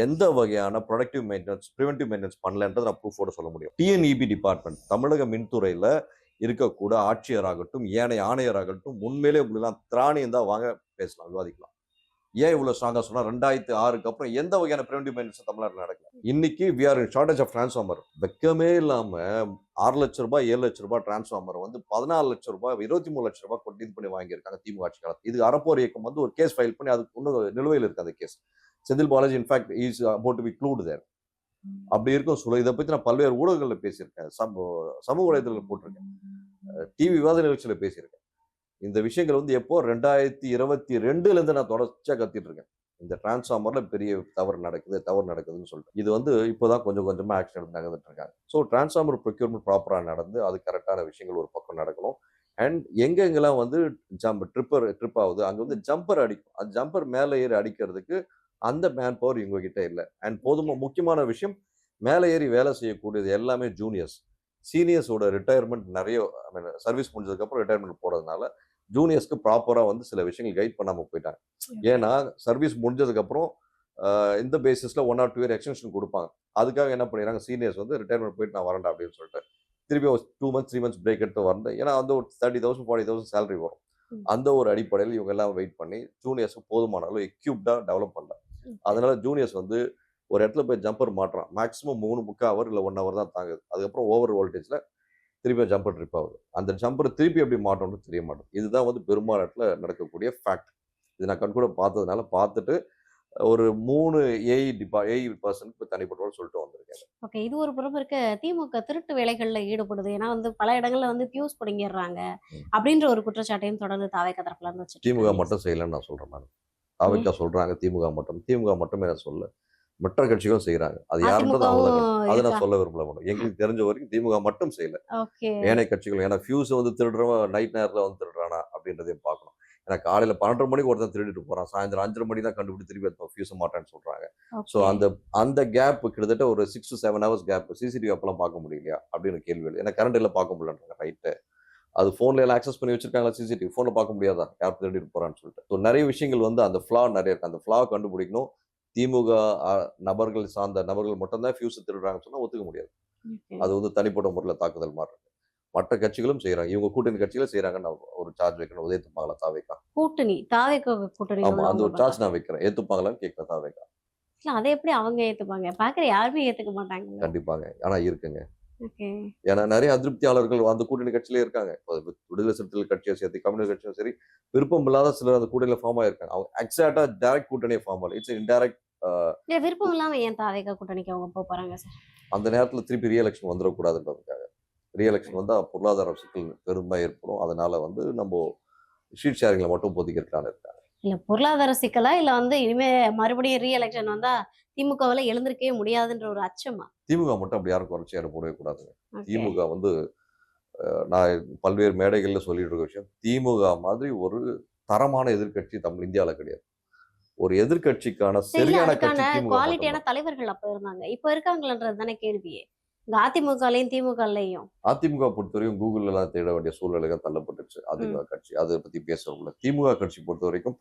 எந்த வகையான ப்ரொடக்டிவ் மெயின்டெனன்ஸ், ப்ரிவென்டிவ் மெயின்டெனன்ஸ் பண்ணலன்றது நான் ப்ரூஃபோட சொல்ல முடியும். டிஎன்இபி டிபார்ட்மெண்ட், தமிழக மின்துறையில இருக்கக்கூட ஆட்சியராகட்டும், ஏனைய ஆணையராகட்டும், உண்மையிலே உங்களெல்லாம் திராணியம் தான், வாங்க பேசலாம், விவாதிக்கலாம். ஏன் இவ்வளவு ஸ்ட்ராங்கா சொன்னா 2006க்கு அப்புறம் எந்த வகையான பிரிவென்டிவ் மெயின்டெனன்ஸ் தமிழ்நாட்டில் நடக்கல? இன்னைக்கு we are in shortage of transformer. வெக்கமே இல்லாம 6 லட்சம் ரூபாய் 7 லட்சம் ரூபாய் டிரான்ஸ்ஃபார்மர் வந்து 14 லட்சம் ரூபாய் 23 லட்சம் ரூபாய் கொண்டு இது பண்ணி வாங்கியிருக்காங்க திமுக ஆட்சி காலத்தில். இது அறப்போர் இயக்கம் வந்து ஒரு கேஸ் ஃபைல் பண்ணி அதுக்கு இன்னும் நிலுவையில் இருக்கு அந்த case. Senthil Balaji in fact is about to be glute there. அப்படி இருக்கும் சொல்ல இதை பத்தி நான் பல்வேறு ஊடகங்களில் பேசியிருக்கேன், சமூக வலைதளத்தில் போட்டிருக்கேன், டிவி விவாத நிகழ்ச்சியில் பேசியிருக்கேன். இந்த விஷயங்கள் வந்து எப்போ 2022லேருந்து நான் தொடர்ச்சியாக கத்திட்டு இருக்கேன். இந்த டிரான்ஸ்ஃபார்மர்ல பெரிய தவறு நடக்குதுன்னு சொல்லிட்டு இது வந்து இப்போதான் கொஞ்சம் கொஞ்சமா ஆக்ஷன் எடுத்து நகர்ந்துட்டு இருக்காங்க. ஸோ டிரான்ஸ்ஃபார்மர் ப்ரொக்யூர்மெண்ட் ப்ராப்பராக நடந்து அது கரெக்டான விஷயங்கள் ஒரு பக்கம் நடக்கணும். அண்ட் எங்கெங்கெல்லாம் வந்து ட்ரிப் ஆகுது அங்கே வந்து ஜம்பர் அடிக்கும். அந்த ஜம்பர் மேலே ஏறி அடிக்கிறதுக்கு அந்த மேன் பவர் இவங்க கிட்ட இல்லை. அண்ட் முக்கியமான விஷயம், மேலே ஏறி வேலை செய்யக்கூடியது எல்லாமே ஜூனியர்ஸ். சீனியர்ஸோட ரிட்டையர்மெண்ட் நிறைய சர்வீஸ் முடிஞ்சதுக்கப்புறம் ரிட்டையர்மெண்ட் போகிறதுனால ஜூனியர்ஸ்க்கு ப்ராப்பராக வந்து சில விஷயங்கள் கைட் பண்ணாமல் போயிட்டாங்க. ஏன்னா சர்வீஸ் முடிஞ்சதுக்கப்புறம் இந்த பேசிஸில் 1 or 2 year எக்ஸ்டென்ஷன் கொடுப்பாங்க. அதுக்காக என்ன பண்ணிடுறாங்க, சீனியர்ஸ் வந்து ரிட்டையர்மெண்ட் போயிட்டு நான் வரேன்டா அப்படின்னு சொல்லிட்டு திருப்பி ஒரு 2 months 3 months பிரேக் எடுத்து வரேன். ஏன்னா வந்து ஒரு 30,000 40,000 சேலரி வரும். அந்த ஒரு அடிப்படையில் இவங்க எல்லாம் வெயிட் பண்ணி ஜூனியர்ஸுக்கு போதுமான அளவு எக்யூப்டாக டெவலப் பண்ணல. அதனால ஜூனியர்ஸ் வந்து ஒரு இடத்துல போய் ஜம்பர் மாட்டுறான், மேக்ஸிமம் 3/4 hour இல்லை 1 hour தான் தாங்குது. அதுக்கப்புறம் ஓவர் வோல்டேஜில் திருப்பி ஜம்பர் ட்ரிப் ஆகுது. அந்த ஜம்பர் திருப்பி எப்படி மாட்டோம்னு தெரிய மாட்டோம். இதுதான் வந்து பெரும்பாலாட்டில் நடக்கக்கூடிய ஃபேக்ட். இது நான் கண்கூட பார்த்ததுனால பார்த்துட்டு ஒரு 3 ஏஐ பர்சனுக்கு தனிப்பட்டவர்கள் சொல்லிட்டு வந்திருக்கேன். ஓகே, இது ஒரு புறம் இருக்க. திமுக திருட்டு வேலைகள்ல ஈடுபடுது. ஏன்னா வந்து பல இடங்கள்ல வந்து பியூஸ் பிடுங்கிடுறாங்க அப்படின்ற ஒரு குற்றச்சாட்டையும் தொடர்ந்து தாவேக தரப்புல இருந்து வச்சுட்டு திமுக இருக்காங்க. மட்டும் செய்யலன்னு நான் சொல்றேன். நான் தாவேக்கா சொல்றாங்க திமுக மட்டுமே நான் சொல்ல, மற்ற கட்சிகளும் செய்யறாங்க. அது யாருன்றது அவங்க அதை நான் சொல்ல விரும்பல. எங்களுக்கு தெரிஞ்ச வரைக்கும் திமுக மட்டும் செய்யல, ஓகே, ஏனைய கட்சிகள். ஏன்னா ஃபியூஸ் வந்து திருடுறவன் நைட் நேரத்தில் வந்து திருடுறானா அப்படின்றதையும் பார்க்கணும். ஏன்னா காலையில் 12 மணிக்கு ஒருத்தன் திருடிட்டு போறான், சாயந்தரம் 5:30 மணி தான் கண்டுபிடிச்சு திருப்பி ஃபியூஸை மாட்டான்னு சொல்றாங்க. ஸோ அந்த கேப் கிட்டத்தட்ட ஒரு 6 to 7 hours கேப் சிசிடிவி அப்பெல்லாம் பார்க்க முடியலையா அப்படின்னு கேள்வி. ஏன்னா கரண்ட் எல்லாம் பார்க்க முடியலன்றாங்க. ரைட்டு, அது ஃபோன்ல எல்லாம் ஆக்சஸ் பண்ணி வச்சிருக்காங்களா, சிசிடிவி ஃபோனில் பார்க்க முடியாதா யார் திருடிட்டு போறான்னு சொல்லிட்டு. ஸோ நிறைய விஷயங்கள் வந்து அந்த ஃப்ளா நிறைய இருக்கு. அந்த ஃப்ளா கண்டுபிடிக்கணும். திமுக நபர்கள் சார்ந்த நபர்கள் மட்டும்தான் ஃபியூஸ் திருடுறாங்கன்னு சொன்னா ஒத்துக்க முடியாது. அது வந்து தனிப்பட்ட முறையில் தாக்குதல் மாதிரி இருக்கு. மற்ற கட்சிகளும் செய்யறாங்க, இவங்க கூட்டணி கட்சிகளும் செய்யறாங்கன்னு ஒரு சார்ஜ் வைக்கணும். ஏத்துப்பாங்களா தாவேக்கா? கூட்டணி தாவேக கூட்டணி. ஆமா, அந்த ஒரு சார்ஜ் நான் வைக்கிறேன். ஏத்துப்பாங்களான்னு கேட்கிறேன் தாவேக்கா. இல்ல அதை எப்படி அவங்க ஏத்துப்பாங்க? பாக்குற யாருமே ஏத்துக்க மாட்டாங்க. கண்டிப்பாங்க. ஆனா இருக்குங்க. ஓகே. ஏன்னா நெறைய அதிருப்தியாளர்கள் அந்த கூட்டணி கட்சியிலே இருக்காங்க. இப்ப விடுதலை சிறுத்தைகள் கட்சியும் சரி, கம்யூனிஸ்ட் கட்சியும் சரி, விருப்பம் இல்லாத சிலர் அந்த கூட்டணியில ஃபார்ம் ஆயிருக்காங்க. அவங்க எக்ஸாக்ட்டா டைரக்ட் கூட்டணியே ஃபார்ம் ஆகல. It's indirect. அ இல்ல விருப்பம் இல்லாம ஏன் தாவேகா கூட்டணிக்கு அவங்க போறாங்க சார்? அந்த நேரத்துல திருப்பி எலக்ஷன் வந்துரக்கூடாதுன்றதுக்காக. எலக்ஷன் வந்தா பொருளாதார சிக்கல் பெருமா ஏற்படும். அதனால வந்து நம்போ சீட் ஷேரிங்ல மட்டும் இப்போதைக்கு இருக்கலாம்னு இருக்காங்க. இல்ல பொருளாதார சிக்கலா? இல்ல வந்து இனிமே மறுபடியும் எலெக்ஷன் வந்தா திமுகவால எழுந்திருக்கவே முடியாதுன்ற ஒரு அச்சமா? திமுக மட்டும் அப்படி யாரும் குறைச்சு எடை போடவே கூடாதுங்க. ஓகே. திமுக வந்து நான் பல்வேறு மேடைகள்ல சொல்லிட்டு இருக்க விஷயம். திமுக மாதிரி ஒரு தரமான எதிர்க்கட்சி இந்தியால கிடையாது. ஒரு எதிர்க்கட்சிக்கான இல்ல சரியான அதுக்கான கட்சி திமுக மட்டும் குவாலிட்டியான தான். தலைவர்கள் அப்ப இருந்தாங்க. இப்ப இருக்காங்களான்றது தானே கேள்வியே. இந்த அதிமுகலயும், திமுகலயும். அதிமுக பொறுத்தவரைக்கும் கூகுள்லாம் தேட வேண்டிய சூழ்நிலைகள் தள்ளப்பட்டுச்சு. ம். அதிமுக கட்சி. அதை பத்தி பேசவில்லை. திமுக கட்சி பொறுத்தவரைக்கும்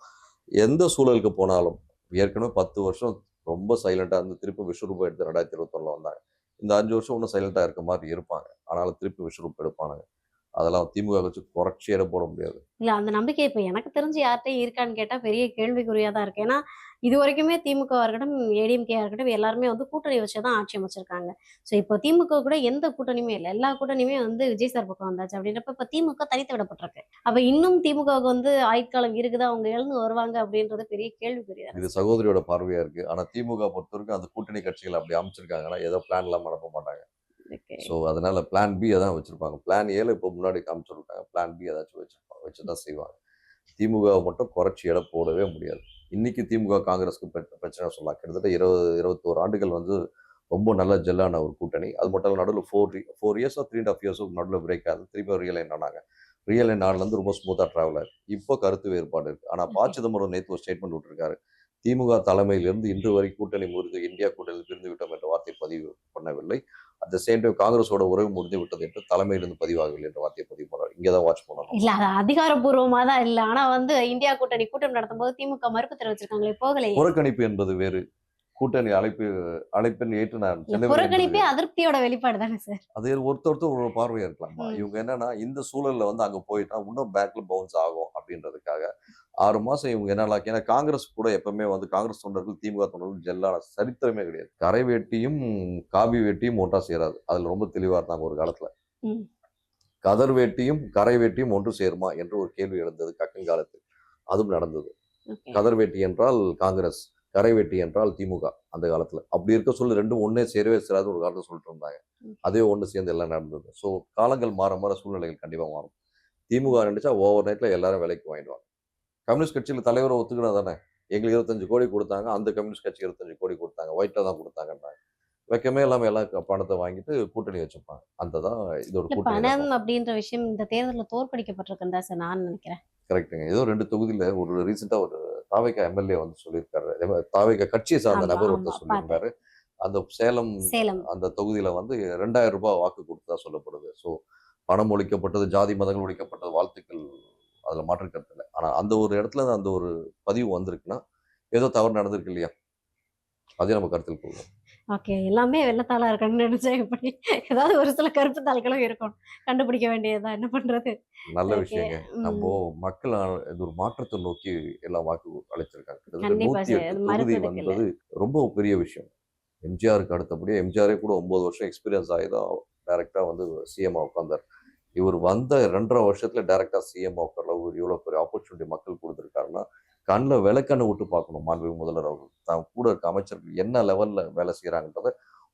எந்த சூழலுக்கு போனாலும் ஏற்கனவே 10 வருஷம் ரொம்ப சைலண்டா இருந்து திருப்பி விஸ்வரூபம் எடுத்து 2021ல வந்தாங்க. இந்த 5 வருஷம் இன்னும் சைலண்டா இருக்க மாதிரி இருப்பாங்க. ஆனாலும் திருப்பி விஸ்வரூபம் எடுப்பானுங்க. அதெல்லாம் திமுக கட்சி குறைச்சு எடை போட முடியாது. இல்ல அந்த நம்பிக்கை இப்ப எனக்கு தெரிஞ்சு யார்ட்டயும் இருக்கான்னு கேட்டா பெரிய கேள்விக்குறியா தான் இருக்கு. ஏன்னா, இதுவரைக்குமே திமுகவா இருக்கட்டும், ஏடிஎம்கேயா இருக்கட்டும் எல்லாருமே வந்து கூட்டணி வச்சு தான் ஆட்சி அமைச்சிருக்காங்க. ஸோ இப்போ திமுக கூட எந்த கூட்டணியுமே இல்ல. எல்லா கூட்டணியுமே வந்து விஜய் சார் பக்கம் வந்தாச்சு. அப்படின்றப்ப இப்ப திமுக தனித்து விடப்பட்டிருக்கு. அப்ப இன்னும் திமுகவுக்கு வந்து ஆயுட்காலம் இருக்குதா? அவங்க எழுந்து வருவாங்க அப்படின்றது பெரிய கேள்விக்குறியா இது இருக்கு. சகோதரியோட பார்வையா இருக்கு. ஆனா திமுக பொறுத்தவரைக்கும் அந்த கூட்டணி கட்சிகள் அப்படி அமைச்சிருக்காங்கன்னா, ஏதோ பிளான் இல்லாம அனுப்ப மாட்டாங்க. ஓகே. ஸோ அதனால பிளான் பி தான் வச்சிருப்பாங்க. பிளான் ஏல இப்போ முன்னாடி காமிச்சிருக்காங்க. பிளான் பி ஏதாச்சும் வச்சிருப்பாங்க. வச்சு தான் செய்வாங்க. திமுகவை மட்டும் குறைச்சு எடை போடவே முடியாது. இன்னைக்கு திமுக காங்கிரஸ்க்கு பிரச்சனை சொல்லலாம். கிட்டத்தட்ட 20, 21 ஆண்டுகள் வந்து ரொம்ப நல்ல ஜெல்லான ஒரு கூட்டணி. அது மட்டும் இல்லாம நடுவுல 4 இயர்ஸோ 3½ இயர்ஸோ நடுவுல பிரேக் ஆகுது. திருப்பி ரீஅலைன் ஆனாங்க. ரீஅலைன் ஆனதுலருந்து ரொம்ப ஸ்மூத்தா டிராவல் ஆயிருக்கு. இப்போ கருத்து வேறுபாடு இருக்கு. ஆனா ப. ஓகே. சிதம்பரம் நேத்து ஒரு ஸ்டேட்மெண்ட் விட்டுருக்காரு. திமுக தலைமையிலிருந்து இன்று வரை கூட்டணி முறிந்து இந்தியா கூட்டணியில் பிரிந்து விட்டோம் என்ற வார்த்தை பதிவு பண்ணவில்லை. அட் த சேம் டைம் காங்கிரஸோட உறவு முடிந்து விட்டது என்று தலைமையிலிருந்து பதிவாகவில்லை என்ற வார்த்தையை பதிவு பண்றாரு. இங்கே தான் வாட்ச் பண்ணணும். இல்ல அது அதிகாரப்பூர்வமா தான் இல்ல. ஆனா வந்து இந்தியா கூட்டணி கூட்டம் நடத்தும்போது திமுக மறுப்பு தெரிவிச்சிருக்காங்களே போகலையே. புறக்கணிப்பு என்பது வேறு. கூட்டணி அழைப்பின் ஏற்று நான் இல்ல செல்லவில்லை என்பது புறக்கணிப்பே வேறு. அதிருப்தியோட வெளிப்பாடு தானே சார். அது ஒருத்தர் ஒரு பார்வையா இருக்கலாமா? ம். இவங்க என்னன்னா இந்த சூழல்ல வந்து அங்க போயிட்டா இன்னும் பேக்ல பவுன்ஸ் ஆகும் அப்படின்றதுக்காக 6 மாசம் இவங்க என்னலாம் ஏன்னா காங்கிரஸ் கூட எப்பவுமே வந்து காங்கிரஸ் தொண்டர்கள் திமுக தொண்டர்கள் ஜெல்லான சரித்திரமே கிடையாது. கரை வேட்டியும் காவி வேட்டியும் ஒன்றா சேராது. அதுல ரொம்ப தெளிவா இருந்தாங்க ஒரு காலத்துல. ம். கதர் வேட்டியும் கரை வேட்டியும் ஒன்று சேருமா என்று ஒரு கேள்வி எழுந்தது கக்கன் காலத்தில். அதுவும் நடந்தது. ஓகே. கதர் வேட்டி என்றால் காங்கிரஸ், கரை வேட்டி என்றால் திமுக அந்த காலத்துல. அப்படி இருக்க சொல்ல ரெண்டும் ஒண்ணே சேரவே சேராது ஒரு காலத்துல சொல்லிட்டு இருந்தாங்க. ம். அதே ஒண்ணு சேர்ந்து எல்லாம் நடந்தது. ஸோ காலங்கள் மாற மாற சூழ்நிலைகள் கண்டிப்பா மாறும். திமுக நினைச்சா ஓவர் நைட்ல எல்லாரும் விலைக்கு வாங்கிடுவாங்க. கம்யூனிஸ்ட் கட்சியில தலைவரை ஒத்துக்கினா தானே. எங்களுக்கு 25 கோடி கொடுத்தாங்க. அந்த கம்யூனிஸ்ட் கட்சி 25 கோடி கொடுத்தாங்க. ஒயிட்ல தான் கொடுத்தாங்கன்றாங்க. வெக்கமே இல்லாம எல்லாம் பணத்தை வாங்கிட்டு கூட்டணி வச்சுப்பாங்க. அந்த தான் இதோட இல்ல கூட்டணி பணம் தான். அப்படின்ற விஷயம் இந்த தேர்தல்ல தோற்கடிக்கப்பட்டிருக்குன்னு தான் சார் நான் நினைக்கிறேன். கரெக்ட்டுங்க. ஏதோ 2 தொகுதியில ஒரு ரீசென்ட்டா ஒரு தாவேகா எம்எல்ஏ வந்து சொல்லியிருக்காரு. அதே மாரி தாவேகா கட்சியை சார்ந்த ஆமா, நபர் ஆமா. ஒருத்தர் பார்த்தேன். சொல்லியிருந்தாரு. அந்த சேலம் சேலம். அந்த தொகுதியில வந்து ரூ. 2000 வாக்கு கொடுத்ததா சொல்லப்படுது. ஸோ பணம் ஒழிக்கப்பட்டது, ஜாதி மதங்கள் ஒழிக்கப்பட்டது, வாழ்த்துக்கள் அதுல மாற்று கருத்து இல்ல. ஆனா அந்த ஒரு இடத்துல அந்த ஒரு பதிவு வந்திருக்குன்னா, ஏதோ தவறு நடந்திருக்கு இல்லையா? அதையும் நம்ம கருத்தில் கொள்வோம். ஓகே. எல்லாமே வெள்ளத்தாளா இருக்கணும்னு நினைச்சா எப்படி? ஏதாவது ஒரு சில கருப்பு தாள்களும் இருக்கும். கண்டுபிடிக்க வேண்டியது தான். என்ன பண்றது? நல்ல ஓகே. விஷயங்க. ம். நம்போ மக்கள் இது ஒரு மாற்றத்தை நோக்கி எல்லாம் வாக்கு அளிச்சிருக்காங்க. கிட்டத்தட்ட கண்டிப்பா சார். 108 அது தொகுதி மறுப்பதற்கு இல்ல. வந்தது ரொம்ப பெரிய விஷயம். எம்ஜிஆருக்கு அடுத்தபடியா எம்ஜிஆரே கூட 9 வருஷம் எக்ஸ்பீரியன்ஸ் ஆகி தான் டைரக்ட்டா வந்து சிஎம்மா உட்கார்ந்தார். இவர் வந்த 2 1/2 வருஷத்துல டைரக்ட்டா சிஎம்மா உட்கார்ல ஒரு இவ்வளோ பெரிய ஆப்பர்ச்சுனிட்டி மக்கள் குடுத்துருக்காருன்னா, கண்ல விளக்கண்ண விட்டு பார்க்கணும் மாண்புமிகு முதல்வர் அவர்கள். தான் கூட இருக்க அமைச்சர்கள் என்ன லெவல்ல வேலை செய்றாங்கன்றத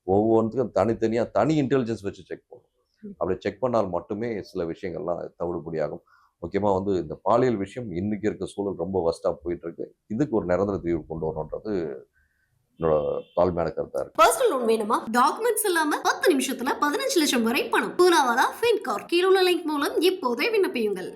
ஒவ்வொன்த்துக்கும் தனித்தனியா தனி இன்டெலிஜென்ஸ் வச்சு செக் பண்ணணும். அப்படி செக் பண்ணால் மட்டுமே சில விஷயங்கள்லாம் தவிடுபடியாகும். முக்கியமா வந்து இந்த பாலியல் விஷயம் இன்னைக்கு இருக்க சூழல் ரொம்ப வர்ஸ்ட்டா போயிட்டு இருக்கு. இதுக்கு ஒரு நிரந்தர தீர்வு கொண்டு வரணுன்றது என்னோட தாழ்மையான கருத்தா இருக்கு. பர்சனல் லோன் வேணுமா? டாக்குமெண்ட்ஸ் இல்லாம 10 நிமிஷத்துல 15 லட்சம் வரை பணம். பூனாவாலா ஃபின்கார். கீழ உள்ள லிங்க் மூலம் இப்போதே விண்ணப்பியுங்கள்.